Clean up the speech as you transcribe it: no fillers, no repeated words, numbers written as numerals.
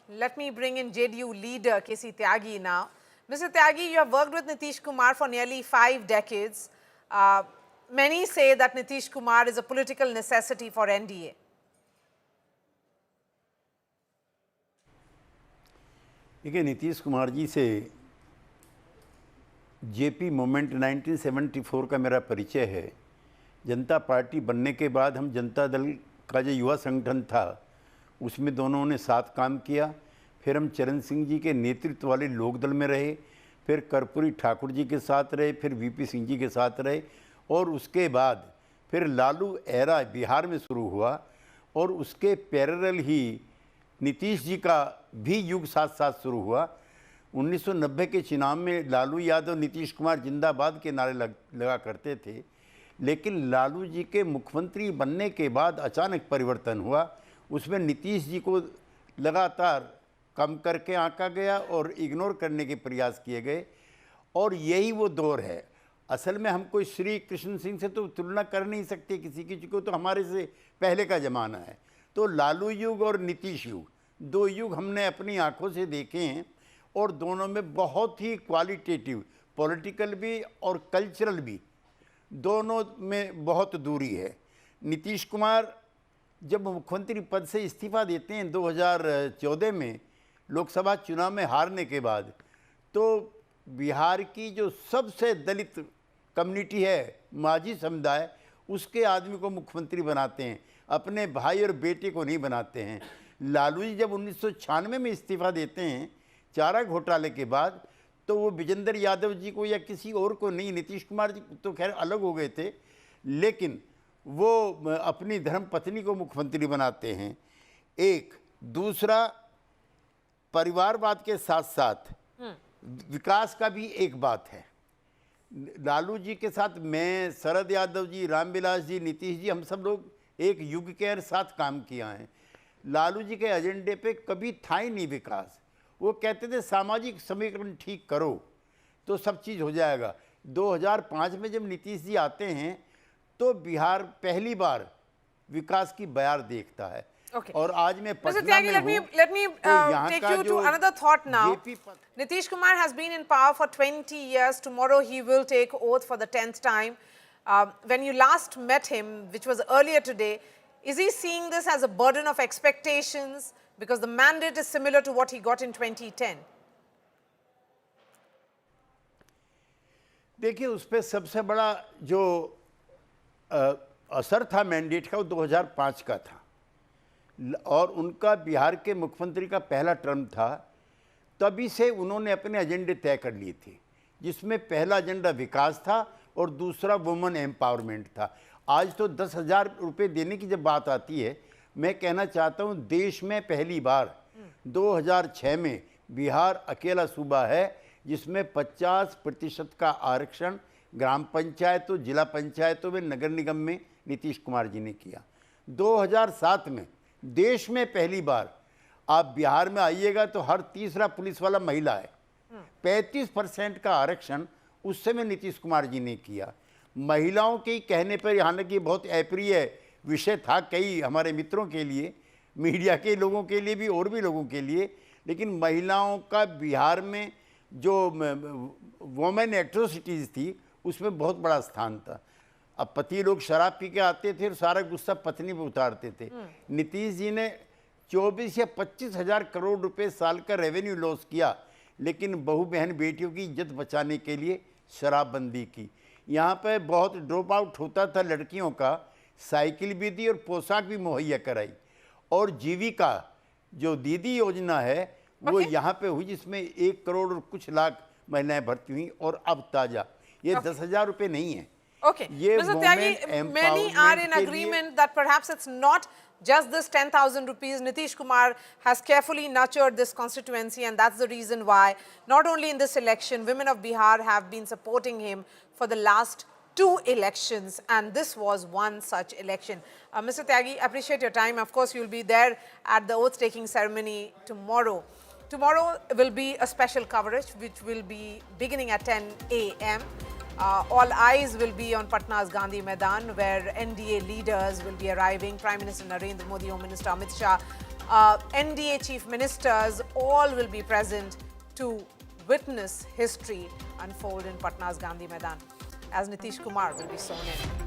Let me bring in JDU leader KC Tyagi now. Mr. Tyagi, you have worked with Nitish Kumar for nearly 5 decades. Many say that Nitish Kumar is a political necessity for NDA. देखिए, नीतीश कुमार जी से JP moment 1974 का मेरा परिचय है। जनता party बनने के बाद हम जनता दल का जो युवा संगठन था उसमें दोनों ने साथ काम किया। फिर हम चरण सिंह जी के नेतृत्व वाले लोक दल में रहे, फिर कर्पूरी ठाकुर जी के साथ रहे, फिर वीपी सिंह जी के साथ रहे और उसके बाद फिर लालू एरा बिहार में शुरू हुआ और उसके पैरेलल ही नीतीश जी का भी युग साथ साथ शुरू हुआ। 1990 के चुनाव में लालू यादव नीतीश कुमार जिंदाबाद के नारे लगा करते थे, लेकिन लालू जी के मुख्यमंत्री बनने के बाद अचानक परिवर्तन हुआ। उसमें नीतीश जी को लगातार कम करके आंका गया और इग्नोर करने के प्रयास किए गए और यही वो दौर है। असल में हम कोई श्री कृष्ण सिंह से तो तुलना कर नहीं सकते किसी की, को तो हमारे से पहले का ज़माना है। तो लालू युग और नीतीश युग, दो युग हमने अपनी आंखों से देखे हैं और दोनों में बहुत ही क्वालिटेटिव, पॉलिटिकल भी और कल्चरल भी, दोनों में बहुत दूरी है। नीतीश कुमार जब मुख्यमंत्री पद से इस्तीफा देते हैं 2014 में लोकसभा चुनाव में हारने के बाद, तो बिहार की जो सबसे दलित कम्युनिटी है, माझी समुदाय, उसके आदमी को मुख्यमंत्री बनाते हैं, अपने भाई और बेटे को नहीं बनाते हैं। लालू जी जब 1996 में इस्तीफा देते हैं चारा घोटाले के बाद, तो वो विजेंद्र यादव जी को या किसी और को नहीं, नीतीश कुमार जी तो खैर अलग हो गए थे, लेकिन वो अपनी धर्मपत्नी को मुख्यमंत्री बनाते हैं। एक दूसरा, परिवारवाद के साथ साथ विकास का भी एक बात है। लालू जी के साथ मैं, शरद यादव जी, रामविलास जी, नीतीश जी, हम सब लोग एक युग के साथ काम किया है। लालू जी के एजेंडे पे कभी था ही नहीं विकास। वो कहते थे सामाजिक समीकरण ठीक करो तो सब चीज़ हो जाएगा। 2005 में जब नीतीश जी आते हैं तो बिहार पहली बार विकास की बयार देखता है। Okay. और आज मैं Mr. Tyagi, let me take you to another thought now. Nitish Kumar has been in power for 20 years. Tomorrow he will take oath for the 10th time. When you last met him, which was earlier today, is he seeing this as a burden of expectations? Because the mandate is similar to what he got in 2010. देखिए, उस पर सबसे बड़ा जो असर था mandate का, वो 2005 का था और उनका बिहार के मुख्यमंत्री का पहला टर्म था। तभी से उन्होंने अपने एजेंडे तय कर लिए थे, जिसमें पहला एजेंडा विकास था और दूसरा वुमेन एम्पावरमेंट था। आज तो 10,000 रुपये देने की जब बात आती है, मैं कहना चाहता हूँ देश में पहली बार 2006 में बिहार अकेला सूबा है जिसमें 50% का आरक्षण ग्राम पंचायतों, जिला पंचायतों में, नगर निगम में नीतीश कुमार जी ने किया। 2007 में देश में पहली बार, आप बिहार में आइएगा तो हर तीसरा पुलिस वाला महिला है। 35% का आरक्षण उस समय नीतीश कुमार जी ने किया। महिलाओं के कहने पर, हालांकि बहुत अप्रिय विषय था कई हमारे मित्रों के लिए, मीडिया के लोगों के लिए भी और भी लोगों के लिए, लेकिन महिलाओं का बिहार में जो वोमेन एट्रोसिटीज़ थी उसमें बहुत बड़ा स्थान था। अब पति लोग शराब पी के आते थे और सारा गुस्सा पत्नी पे उतारते थे। नीतीश जी ने 24 या 25 हज़ार करोड़ रुपए साल का रेवेन्यू लॉस किया, लेकिन बहू बहन बेटियों की इज्जत बचाने के लिए शराबबंदी की। यहाँ पे बहुत ड्रॉप आउट होता था लड़कियों का, साइकिल भी दी और पोशाक भी मुहैया कराई। और जीविका जो दीदी योजना है वो यहाँ पे हुई, जिसमें 1 करोड़ और कुछ लाख महिलाएं भर्ती हुई। और अब ताज़ा ये 10,000 रुपये नहीं है। Okay, Mr. Tyagi, many are in agreement that perhaps it's not just this 10,000 rupees. Nitish Kumar has carefully nurtured this constituency, and that's the reason why, not only in this election, women of Bihar have been supporting him for the last 2 elections, and this was one such election. Mr. Tyagi, appreciate your time. Of course, you'll be there at the oath-taking ceremony tomorrow. Tomorrow will be a special coverage, which will be beginning at 10 a.m. All eyes will be on Patna's Gandhi Maidan, where NDA leaders will be arriving. Prime Minister Narendra Modi, Home Minister Amit Shah, NDA chief ministers, all will be present to witness history unfold in Patna's Gandhi Maidan as Nitish Kumar will be sworn in.